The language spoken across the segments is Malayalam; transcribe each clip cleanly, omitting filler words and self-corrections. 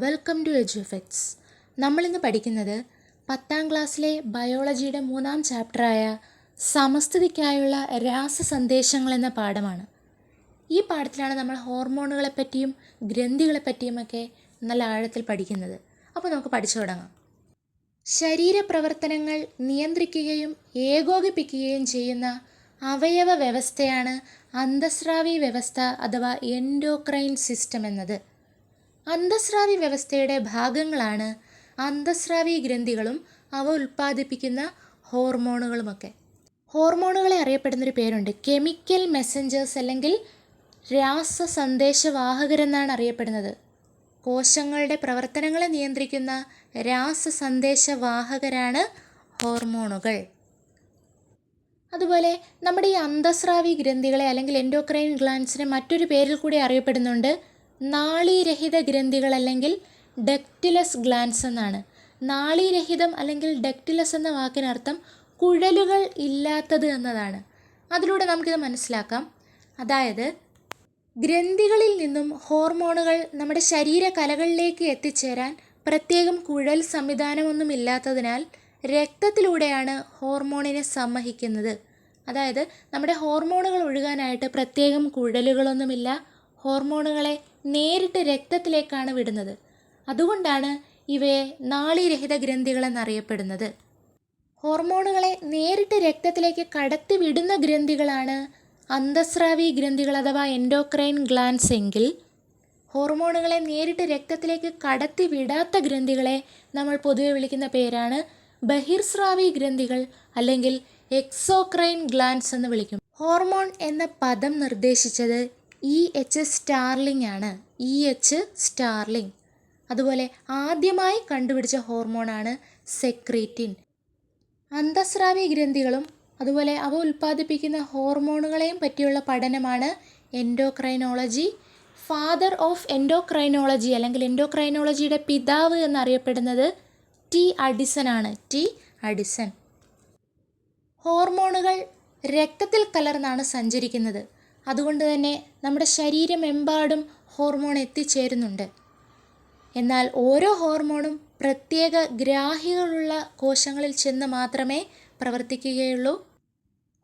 Welcome to എഡ്യൂഫെക്ട്സ്. നമ്മളിന്ന് പഠിക്കുന്നത് 10ാം ക്ലാസ്സിലെ ബയോളജിയുടെ 3ാം ചാപ്റ്ററായ സമസ്ഥിതിക്കായുള്ള രാസസന്ദേശങ്ങൾ എന്ന പാഠമാണ്. ഈ പാഠത്തിലാണ് നമ്മൾ ഹോർമോണുകളെപ്പറ്റിയും ഗ്രന്ഥികളെപ്പറ്റിയുമൊക്കെ നല്ല ആഴത്തിൽ പഠിക്കുന്നത്. അപ്പോൾ നമുക്ക് പഠിച്ചു തുടങ്ങാം. ശരീരപ്രവർത്തനങ്ങൾ നിയന്ത്രിക്കുകയും ഏകോപിപ്പിക്കുകയും ചെയ്യുന്ന അവയവ വ്യവസ്ഥയാണ് അന്തസ്രാവി വ്യവസ്ഥ അഥവാ എൻഡോക്രൈൻ സിസ്റ്റം എന്നത്. അന്തസ്രാവി വ്യവസ്ഥയുടെ ഭാഗങ്ങളാണ് അന്തസ്രാവി ഗ്രന്ഥികളും അവ ഉൽപ്പാദിപ്പിക്കുന്ന ഹോർമോണുകളുമൊക്കെ. ഹോർമോണുകളെ അറിയപ്പെടുന്നൊരു പേരുണ്ട്, കെമിക്കൽ മെസ്സഞ്ചേഴ്സ് അല്ലെങ്കിൽ രാസസന്ദേശവാഹകരെന്നാണ് അറിയപ്പെടുന്നത്. കോശങ്ങളുടെ പ്രവർത്തനങ്ങളെ നിയന്ത്രിക്കുന്ന രാസസന്ദേശവാഹകരാണ് ഹോർമോണുകൾ. അതുപോലെ നമ്മുടെ ഈ അന്തസ്രാവി ഗ്രന്ഥികളെ അല്ലെങ്കിൽ എൻഡോക്രൈൻ ഗ്ലാൻസിനെ മറ്റൊരു പേരിൽ കൂടി അറിയപ്പെടുന്നുണ്ട്, നാളീരഹിത ഗ്രന്ഥികൾ അല്ലെങ്കിൽ ഡക്റ്റിലസ് ഗ്ലാൻസ് എന്നാണ്. നാളീരഹിതം അല്ലെങ്കിൽ ഡക്റ്റിലസ് എന്ന വാക്കിനർത്ഥം കുഴലുകൾ ഇല്ലാത്തത് എന്നതാണ്. അതിലൂടെ നമുക്കിത് മനസ്സിലാക്കാം. അതായത് ഗ്രന്ഥികളിൽ നിന്നും ഹോർമോണുകൾ നമ്മുടെ ശരീരകലകളിലേക്ക് എത്തിച്ചേരാൻ പ്രത്യേകം കുഴൽ സംവിധാനമൊന്നുമില്ലാത്തതിനാൽ രക്തത്തിലൂടെയാണ് ഹോർമോണിനെ സംവഹിക്കുന്നത്. അതായത് നമ്മുടെ ഹോർമോണുകൾ ഒഴുകാനായിട്ട് പ്രത്യേകം കുഴലുകളൊന്നുമില്ല, ഹോർമോണുകളെ നേരിട്ട് രക്തത്തിലേക്കാണ് വിടുന്നത്. അതുകൊണ്ടാണ് ഇവയെ നാളീരഹിത ഗ്രന്ഥികളെന്നറിയപ്പെടുന്നത്. ഹോർമോണുകളെ നേരിട്ട് രക്തത്തിലേക്ക് കടത്തി വിടുന്ന ഗ്രന്ഥികളാണ് അന്തസ്രാവി ഗ്രന്ഥികൾ അഥവാ എൻഡോക്രൈൻ ഗ്ലാൻസ് എങ്കിൽ, ഹോർമോണുകളെ നേരിട്ട് രക്തത്തിലേക്ക് കടത്തി വിടാത്ത ഗ്രന്ഥികളെ നമ്മൾ പൊതുവെ വിളിക്കുന്ന പേരാണ് ബഹിർസ്രാവി ഗ്രന്ഥികൾ അല്ലെങ്കിൽ എക്സോക്രൈൻ ഗ്ലാൻസ് എന്ന് വിളിക്കും. ഹോർമോൺ എന്ന പദം നിർദ്ദേശിച്ചത് E.H. സ്റ്റാർലിംഗ് ആണ്. E.H. സ്റ്റാർലിംഗ്. അതുപോലെ ആദ്യമായി കണ്ടുപിടിച്ച ഹോർമോണാണ് സെക്രീറ്റിൻ. അന്തസ്രാവി ഗ്രന്ഥികളും അതുപോലെ അവ ഉൽപ്പാദിപ്പിക്കുന്ന ഹോർമോണുകളെയും പറ്റിയുള്ള പഠനമാണ് എൻഡോക്രൈനോളജി. ഫാദർ ഓഫ് എൻഡോക്രൈനോളജി അല്ലെങ്കിൽ എൻഡോക്രൈനോളജിയുടെ പിതാവ് എന്നറിയപ്പെടുന്നത് ടി അഡിസൺ ആണ്. T Addison. ഹോർമോണുകൾ രക്തത്തിൽ കലർന്നാണ് സഞ്ചരിക്കുന്നത്. അതുകൊണ്ട് തന്നെ നമ്മുടെ ശരീരമെമ്പാടും ഹോർമോൺ എത്തിച്ചേരുന്നുണ്ട്. എന്നാൽ ഓരോ ഹോർമോണും പ്രത്യേക ഗ്രാഹികളുള്ള കോശങ്ങളിൽ ചെന്ന് മാത്രമേ പ്രവർത്തിക്കുകയുള്ളൂ.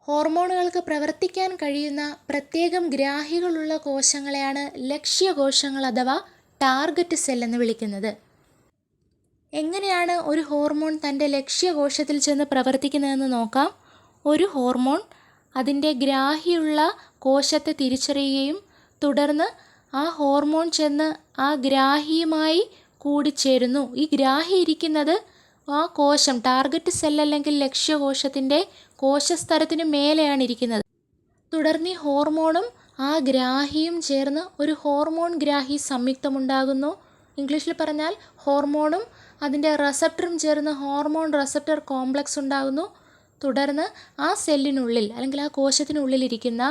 ഹോർമോണുകൾക്ക് പ്രവർത്തിക്കാൻ കഴിയുന്ന പ്രത്യേകം ഗ്രാഹികളുള്ള കോശങ്ങളെയാണ് ലക്ഷ്യകോശങ്ങൾ അഥവാ ടാർഗറ്റ് സെൽ എന്ന് വിളിക്കുന്നത്. എങ്ങനെയാണ് ഒരു ഹോർമോൺ തൻ്റെ ലക്ഷ്യകോശത്തിൽ ചെന്ന് പ്രവർത്തിക്കുന്നതെന്ന് നോക്കാം. ഒരു ഹോർമോൺ അതിൻ്റെ ഗ്രാഹിയുള്ള കോശത്തെ തിരിച്ചറിയുകയും തുടർന്ന് ആ ഹോർമോൺ ചെന്ന് ആ ഗ്രാഹിയുമായി കൂടിച്ചേരുന്നു. ഈ ഗ്രാഹി ഇരിക്കുന്നത് ആ കോശം ടാർഗറ്റ് സെൽ അല്ലെങ്കിൽ ലക്ഷ്യകോശത്തിൻ്റെ കോശസ്തരത്തിന് മേലെയാണ് ഇരിക്കുന്നത്. തുടർന്ന് ഈ ഹോർമോണും ആ ഗ്രാഹിയും ചേർന്ന് ഒരു ഹോർമോൺ ഗ്രാഹി സംയുക്തമുണ്ടാകുന്നു. ഇംഗ്ലീഷിൽ പറഞ്ഞാൽ ഹോർമോണും അതിൻ്റെ റെസപ്റ്ററും ചേർന്ന് ഹോർമോൺ റെസപ്റ്റർ കോംപ്ലക്സ് ഉണ്ടാകുന്നു. തുടർന്ന് ആ സെല്ലിനുള്ളിൽ അല്ലെങ്കിൽ ആ കോശത്തിനുള്ളിലിരിക്കുന്ന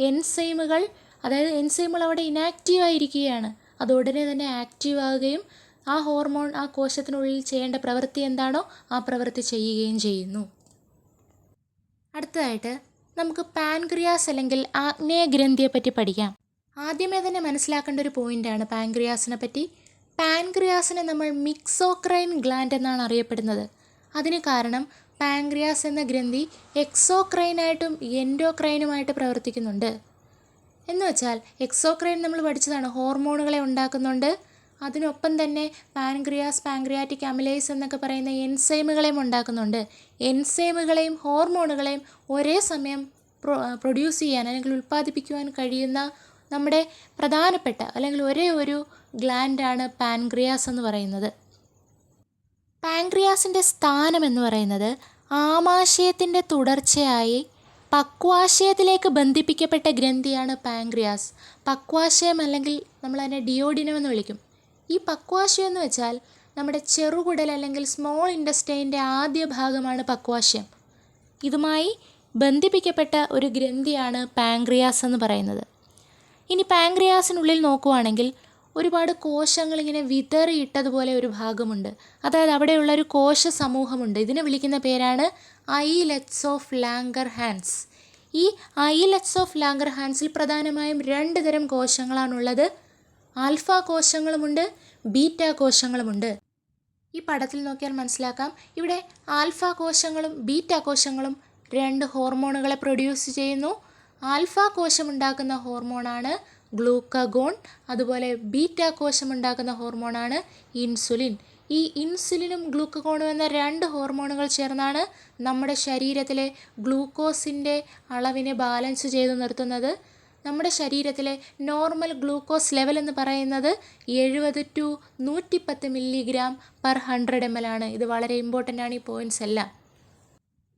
എൻസൈമുകൾ, അതായത് എൻസൈമുകൾ അവിടെ ഇനാക്റ്റീവായിരിക്കുകയാണ്, അത് ഉടനെ തന്നെ ആക്റ്റീവ് ആവുകയും ആ ഹോർമോൺ ആ കോശത്തിനുള്ളിൽ ചെയ്യേണ്ട പ്രവൃത്തി എന്താണോ ആ പ്രവൃത്തി ചെയ്യുകയും ചെയ്യുന്നു. അടുത്തതായിട്ട് നമുക്ക് പാൻക്രിയാസ് അല്ലെങ്കിൽ ആഗ്നേയഗ്രന്ഥിയെ പറ്റി പഠിക്കാം. ആദ്യമേ തന്നെ മനസ്സിലാക്കേണ്ട ഒരു പോയിൻ്റാണ് പാൻക്രിയാസിനെ പറ്റി. പാൻക്രിയാസിനെ നമ്മൾ മിക്സോക്രൈൻ ഗ്ലാൻഡ് എന്നാണ് അറിയപ്പെടുന്നത്. അതിന് കാരണം പാൻക്രിയാസ് എന്ന ഗ്രന്ഥി എക്സോക്രൈനായിട്ടും എൻഡോക്രൈനുമായിട്ട് പ്രവർത്തിക്കുന്നുണ്ട്. എന്ന് വെച്ചാൽ എക്സോക്രൈൻ നമ്മൾ പഠിച്ചതാണ്, ഹോർമോണുകളെ ഉണ്ടാക്കുന്നുണ്ട്. അതിനൊപ്പം തന്നെ പാൻക്രിയാസ്, പാൻക്രിയാറ്റിക് അമിലേസ് എന്നൊക്കെ പറയുന്ന എൻസൈമുകളെയും ഉണ്ടാക്കുന്നുണ്ട്. എൻസൈമുകളെയും ഹോർമോണുകളെയും ഒരേ സമയം പ്രൊഡ്യൂസ് ചെയ്യാൻ അല്ലെങ്കിൽ ഉൽപ്പാദിപ്പിക്കുവാൻ കഴിയുന്ന നമ്മുടെ പ്രധാനപ്പെട്ട അല്ലെങ്കിൽ ഒരേ ഒരു ഗ്ലാൻഡാണ് പാൻക്രിയാസ് എന്ന് പറയുന്നത്. പാൻക്രിയാസിൻ്റെ സ്ഥാനം എന്ന് പറയുന്നത് ആമാശയത്തിൻ്റെ തുടർച്ചയായി പക്വാശയത്തിലേക്ക് ബന്ധിപ്പിക്കപ്പെട്ട ഗ്രന്ഥിയാണ് പാൻക്രിയാസ്. പക്വാശയം അല്ലെങ്കിൽ നമ്മൾ അതിനെ ഡിയോഡിനം എന്ന് വിളിക്കും. ഈ പക്വാശയം എന്ന് വെച്ചാൽ നമ്മുടെ ചെറുകുടൽ അല്ലെങ്കിൽ സ്മോൾ ഇൻറ്റസ്റ്റൈൻ്റെ ആദ്യ ഭാഗമാണ് പക്വാശയം. ഇതുമായി ബന്ധിപ്പിക്കപ്പെട്ട ഒരു ഗ്രന്ഥിയാണ് പാൻക്രിയാസ് എന്ന് പറയുന്നത്. ഇനി പാൻക്രിയാസിനുള്ളിൽ നോക്കുവാണെങ്കിൽ ഒരുപാട് കോശങ്ങൾ ഇങ്ങനെ വിതറിയിട്ടതുപോലെ ഒരു ഭാഗമുണ്ട്. അതായത് അവിടെയുള്ള ഒരു കോശ സമൂഹമുണ്ട്. ഇതിനെ വിളിക്കുന്ന പേരാണ് ഐലറ്റ്സ് ഓഫ് ലാംഗർഹാൻസ്. ഈ ഐലറ്റ്സ് ഓഫ് ലാംഗർഹാൻസിൽ പ്രധാനമായും 2 തരം കോശങ്ങളാണുള്ളത്. Alpha കോശങ്ങളുമുണ്ട്, beta കോശങ്ങളുമുണ്ട്. ഈ പടത്തിൽ നോക്കിയാൽ മനസ്സിലാക്കാം, ഇവിടെ ആൽഫ കോശങ്ങളും ബീറ്റാ കോശങ്ങളും 2 ഹോർമോണുകളെ പ്രൊഡ്യൂസ് ചെയ്യുന്നു. ആൽഫ കോശമുണ്ടാക്കുന്ന ഹോർമോണാണ് ഗ്ലൂക്കഗോൺ, അതുപോലെ ബീറ്റാ കോശമുണ്ടാക്കുന്ന ഹോർമോണാണ് ഇൻസുലിൻ. ഈ ഇൻസുലിനും ഗ്ലൂക്കഗോണും എന്ന 2 ഹോർമോണുകൾ ചേർന്നാണ് നമ്മുടെ ശരീരത്തിലെ ഗ്ലൂക്കോസിൻ്റെ അളവിനെ ബാലൻസ് ചെയ്ത് നിർത്തുന്നത്. നമ്മുടെ ശരീരത്തിലെ നോർമൽ ഗ്ലൂക്കോസ് ലെവൽ എന്ന് പറയുന്നത് 70 to 110 mg/100 ml ആണ്. ഇത് വളരെ ഇമ്പോർട്ടൻ്റ് ആണ്, ഈ പോയിൻറ്റ്സ് എല്ലാം.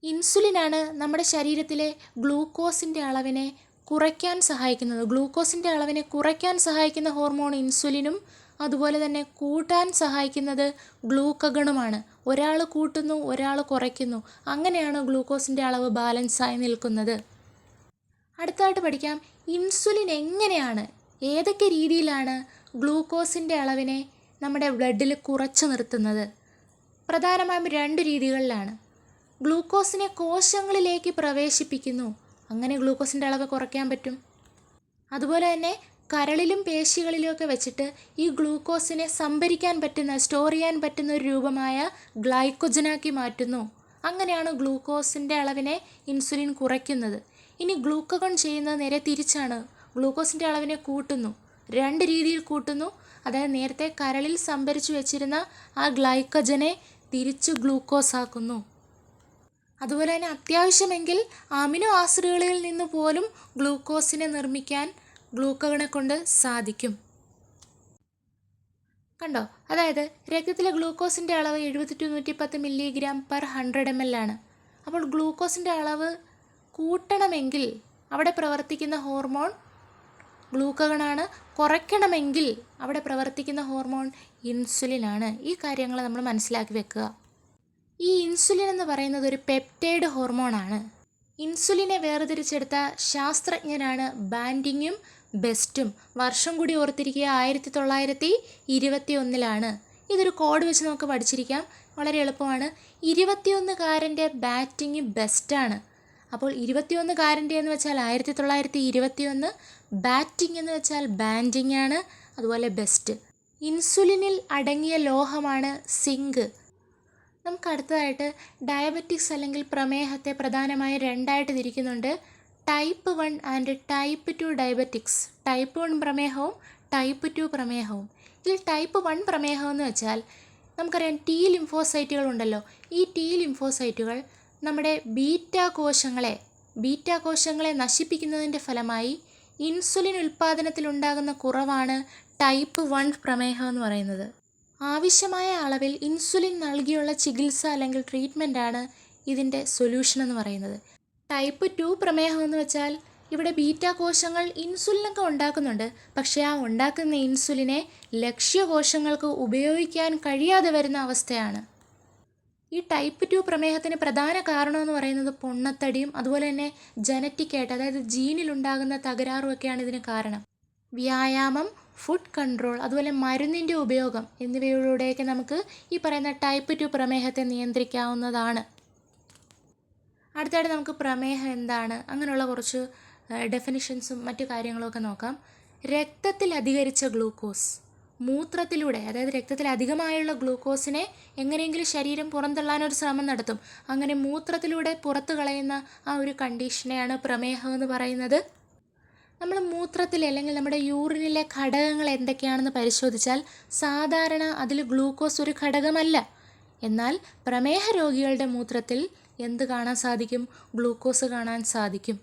ഇൻസുലിനാണ് നമ്മുടെ ശരീരത്തിലെ ഗ്ലൂക്കോസിൻ്റെ അളവിനെ കുറയ്ക്കാൻ സഹായിക്കുന്നത്. ഗ്ലൂക്കോസിൻ്റെ അളവിനെ കുറയ്ക്കാൻ സഹായിക്കുന്ന ഹോർമോൺ ഇൻസുലിനും അതുപോലെ തന്നെ കൂട്ടാൻ സഹായിക്കുന്നത് ഗ്ലൂക്കഗണുമാണ്. ഒരാൾ കൂട്ടുന്നു, ഒരാൾ കുറയ്ക്കുന്നു. അങ്ങനെയാണ് ഗ്ലൂക്കോസിൻ്റെ അളവ് ബാലൻസായി നിൽക്കുന്നത്. അടുത്തതായിട്ട് പഠിക്കാം, ഇൻസുലിൻ എങ്ങനെയാണ്, ഏതൊക്കെ രീതിയിലാണ് ഗ്ലൂക്കോസിൻ്റെ അളവിനെ നമ്മുടെ ബ്ലഡിൽ കുറച്ച് നിർത്തുന്നത്. പ്രധാനമായും 2 രീതികളിലാണ്. ഗ്ലൂക്കോസിനെ കോശങ്ങളിലേക്ക് പ്രവേശിപ്പിക്കുന്നു, അങ്ങനെ ഗ്ലൂക്കോസിൻ്റെ അളവ് കുറയ്ക്കാൻ പറ്റും. അതുപോലെ തന്നെ കരളിലും പേശികളിലുമൊക്കെ വെച്ചിട്ട് ഈ ഗ്ലൂക്കോസിനെ സംഭരിക്കാൻ പറ്റുന്ന, സ്റ്റോർ ചെയ്യാൻ പറ്റുന്ന ഒരു രൂപമായ ഗ്ലൈക്കോജനാക്കി മാറ്റുന്നു. അങ്ങനെയാണ് ഗ്ലൂക്കോസിൻ്റെ അളവിനെ ഇൻസുലിൻ കുറയ്ക്കുന്നത്. ഇനി ഗ്ലൂക്കഗോൺ ചെയ്യുന്നത് നേരെ തിരിച്ചാണ്. ഗ്ലൂക്കോസിൻ്റെ അളവിനെ കൂട്ടുന്നു, 2 രീതിയിൽ കൂട്ടുന്നു. അതായത് നേരത്തെ കരളിൽ സംഭരിച്ചു വെച്ചിരുന്ന ആ ഗ്ലൈക്കോജനെ തിരിച്ച് ഗ്ലൂക്കോസ് ആക്കുന്നു. അതുപോലെ തന്നെ അത്യാവശ്യമെങ്കിൽ അമിനോ ആസിഡുകളിൽ നിന്ന് പോലും ഗ്ലൂക്കോസിനെ നിർമ്മിക്കാൻ ഗ്ലൂക്കഗോണെ കൊണ്ട് സാധിക്കും. കണ്ടോ, അതായത് രക്തത്തിലെ ഗ്ലൂക്കോസിൻ്റെ അളവ് 70 to 110 mg/100 ml ആണ്. അപ്പോൾ ഗ്ലൂക്കോസിൻ്റെ അളവ് കൂട്ടണമെങ്കിൽ അവിടെ പ്രവർത്തിക്കുന്ന ഹോർമോൺ ഗ്ലൂക്കഗോണാണ്, കുറയ്ക്കണമെങ്കിൽ അവിടെ പ്രവർത്തിക്കുന്ന ഹോർമോൺ ഇൻസുലിനാണ്. ഈ കാര്യങ്ങൾ നമ്മൾ മനസ്സിലാക്കി വെക്കുക. ഈ ഇൻസുലിൻ എന്ന് പറയുന്നത് ഒരു പെപ്റ്റൈഡ് ഹോർമോണാണ്. ഇൻസുലിനെ വേർതിരിച്ചെടുത്ത ശാസ്ത്രജ്ഞരാണ് ബാൻഡിങ്ങും ബെസ്റ്റും. വർഷം കൂടി ഓർത്തിരിക്കുക, 1921. ഇതൊരു കോഡ് വെച്ച് നമുക്ക് പഠിച്ചിരിക്കാം, വളരെ എളുപ്പമാണ്. 21കാരൻ്റെ ബാറ്റിങ് ബെസ്റ്റാണ്. അപ്പോൾ 21കാരൻ്റെ എന്ന് വെച്ചാൽ 1921, ബാറ്റിംഗ് എന്ന് വെച്ചാൽ ബാൻഡിങ് ആണ്, അതുപോലെ ബെസ്റ്റ്. ഇൻസുലിനിൽ അടങ്ങിയ ലോഹമാണ് സിങ്ക്. നമുക്ക് അടുത്തതായിട്ട് ഡയബറ്റിക്സ് അല്ലെങ്കിൽ പ്രമേഹത്തെ പ്രധാനമായും 2ആയിട്ട് തിരിക്കുന്നുണ്ട്. Type 1 and type 2 diabetics. Type 1 പ്രമേഹവും ടൈപ്പ് 2 പ്രമേഹവും. ഇതിൽ ടൈപ്പ് 1 പ്രമേഹം എന്ന് വെച്ചാൽ നമുക്കറിയാം T ലിംഫോസൈറ്റുകൾ ഉണ്ടല്ലോ. ഈ T ലിംഫോസൈറ്റുകൾ നമ്മുടെ ബീറ്റാ കോശങ്ങളെ നശിപ്പിക്കുന്നതിൻ്റെ ഫലമായി ഇൻസുലിൻ ഉൽപ്പാദനത്തിലുണ്ടാകുന്ന കുറവാണ് ടൈപ്പ് 1 പ്രമേഹം എന്ന് പറയുന്നത്. ആവശ്യമായ അളവിൽ ഇൻസുലിൻ നൽകിയുള്ള ചികിത്സ അല്ലെങ്കിൽ ട്രീറ്റ്മെൻറ്റാണ് ഇതിൻ്റെ സൊല്യൂഷൻ എന്ന് പറയുന്നത്. ടൈപ്പ് 2 പ്രമേഹം എന്ന് വെച്ചാൽ ഇവിടെ ബീറ്റാ കോശങ്ങൾ ഇൻസുലിനൊക്കെ ഉണ്ടാക്കുന്നുണ്ട്, പക്ഷേ ആ ഉണ്ടാക്കുന്ന ഇൻസുലിനെ ലക്ഷ്യകോശങ്ങൾക്ക് ഉപയോഗിക്കാൻ കഴിയാതെ വരുന്ന അവസ്ഥയാണ്. ഈ ടൈപ്പ് 2 പ്രമേഹത്തിന് പ്രധാന കാരണമെന്ന് പറയുന്നത് പൊണ്ണത്തടിയും അതുപോലെ തന്നെ ജനറ്റിക്കായിട്ട്, അതായത് ജീനിലുണ്ടാകുന്ന തകരാറുമൊക്കെയാണ് ഇതിന് കാരണം. വ്യായാമം, ഫുഡ് കൺട്രോൾ, അതുപോലെ മരുന്നിൻ്റെ ഉപയോഗം എന്നിവയിലൂടെയൊക്കെ നമുക്ക് ഈ പറയുന്ന ടൈപ്പ് 2 പ്രമേഹത്തെ നിയന്ത്രിക്കാവുന്നതാണ്. അടുത്തായിട്ട് നമുക്ക് പ്രമേഹം എന്താണ്, അങ്ങനെയുള്ള കുറച്ച് ഡെഫിനിഷൻസും മറ്റു കാര്യങ്ങളൊക്കെ നോക്കാം. രക്തത്തിൽ അധികരിച്ച ഗ്ലൂക്കോസ് മൂത്രത്തിലൂടെ, അതായത് രക്തത്തിൽ അധികമായുള്ള ഗ്ലൂക്കോസിനെ എങ്ങനെയെങ്കിലും ശരീരം പുറന്തള്ളാനൊരു ശ്രമം നടത്തും. അങ്ങനെ മൂത്രത്തിലൂടെ പുറത്തു കളയുന്ന ആ ഒരു കണ്ടീഷനെയാണ് പ്രമേഹം എന്ന് പറയുന്നത്. നമ്മൾ മൂത്രത്തിൽ അല്ലെങ്കിൽ നമ്മുടെ യൂറിനിലെ ഘടകങ്ങൾ എന്തൊക്കെയാണെന്ന് പരിശോധിച്ചാൽ സാധാരണ അതിൽ ഗ്ലൂക്കോസ് ഒരു ഘടകമല്ല. എന്നാൽ പ്രമേഹ രോഗികളുടെ മൂത്രത്തിൽ എന്ത് കാണാൻ സാധിക്കും? ഗ്ലൂക്കോസ് കാണാൻ സാധിക്കും.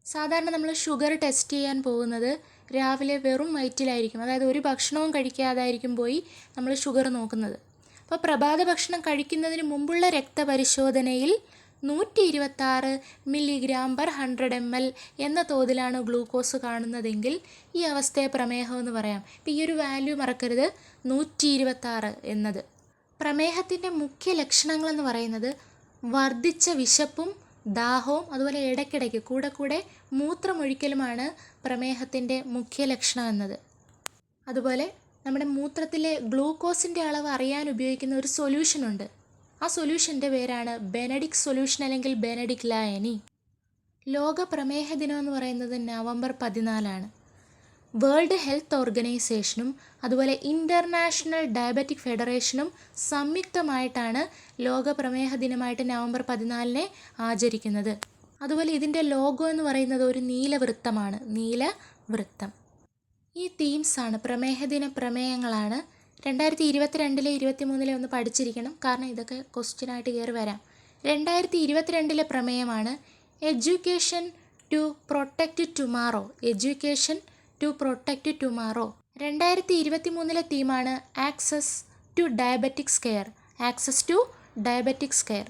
സാധാരണ നമ്മൾ ഷുഗർ ടെസ്റ്റ് ചെയ്യാൻ പോകുന്നത് രാവിലെ വെറും വയറ്റിലായിരിക്കും, അതായത് ഒരു ഭക്ഷണവും കഴിക്കാതായിരിക്കും പോയി നമ്മൾ ഷുഗർ നോക്കുന്നത്. അപ്പോൾ പ്രഭാത ഭക്ഷണം കഴിക്കുന്നതിന് മുമ്പുള്ള രക്തപരിശോധനയിൽ 126 mg/100 ml എന്ന തോതിലാണ് ഗ്ലൂക്കോസ് കാണുന്നതെങ്കിൽ ഈ അവസ്ഥയെ പ്രമേഹം എന്ന് പറയാം. ഇപ്പോൾ ഈ ഒരു വാല്യൂ മറക്കരുത്, 126 എന്നത്. പ്രമേഹത്തിൻ്റെ മുഖ്യ ലക്ഷണങ്ങളെന്ന് പറയുന്നത് വർദ്ധിച്ച വിശപ്പും ദാഹവും അതുപോലെ ഇടയ്ക്കിടയ്ക്ക് കൂടെ മൂത്രമൊഴിക്കലുമാണ് പ്രമേഹത്തിൻ്റെ മുഖ്യ ലക്ഷണം എന്നത്. അതുപോലെ നമ്മുടെ മൂത്രത്തിലെ ഗ്ലൂക്കോസിൻ്റെ അളവ് അറിയാൻ ഉപയോഗിക്കുന്ന ഒരു സൊല്യൂഷനുണ്ട്. ആ സൊല്യൂഷൻ്റെ പേരാണ് ബെനഡിക്ട് സൊല്യൂഷൻ അല്ലെങ്കിൽ ബെനഡിക്ട് ലായനി. ലോക പ്രമേഹ ദിനം എന്ന് പറയുന്നത് നവംബർ 14. വേൾഡ് ഹെൽത്ത് ഓർഗനൈസേഷനും അതുപോലെ ഇൻ്റർനാഷണൽ ഡയബറ്റിക് ഫെഡറേഷനും സംയുക്തമായിട്ടാണ് ലോക പ്രമേഹ ദിനമായിട്ട് നവംബർ 14 ആചരിക്കുന്നത്. അതുപോലെ ഇതിൻ്റെ ലോഗോ എന്ന് പറയുന്നത് ഒരു നീലവൃത്തമാണ്, നീലവൃത്തം. ഈ തീംസാണ്, പ്രമേഹദിന പ്രമേയങ്ങളാണ്. 2022 23 ഒന്ന് പഠിച്ചിരിക്കണം, കാരണം ഇതൊക്കെ ക്വസ്റ്റ്യനായിട്ട് കയറി വരാം. 2022 പ്രമേയമാണ് education to protect tomorrow. Education to protect tomorrow. 2023 തീമാണ് access to diabetics care. Access to diabetics care.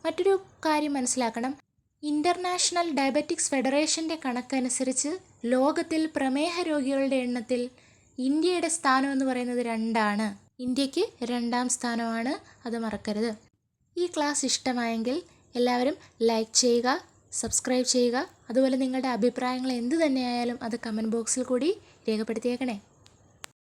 മറ്റൊരു കാര്യം മനസ്സിലാക്കണം, ഇൻ്റർനാഷണൽ ഡയബറ്റിക്സ് ഫെഡറേഷൻ്റെ കണക്കനുസരിച്ച് ലോകത്തിൽ പ്രമേഹ രോഗികളുടെ എണ്ണത്തിൽ ഇന്ത്യയുടെ സ്ഥാനം എന്ന് പറയുന്നത് 2ആണ്. ഇന്ത്യക്ക് 2ാം സ്ഥാനമാണ്, അത് മറക്കരുത്. ഈ ക്ലാസ് ഇഷ്ടമായെങ്കിൽ എല്ലാവരും ലൈക്ക് ചെയ്യുക, സബ്സ്ക്രൈബ് ചെയ്യുക. അതുപോലെ നിങ്ങളുടെ അഭിപ്രായങ്ങൾ എന്ത് തന്നെയായാലും അത് കമൻറ്റ് ബോക്സിൽ കൂടി രേഖപ്പെടുത്തിയേക്കണേ.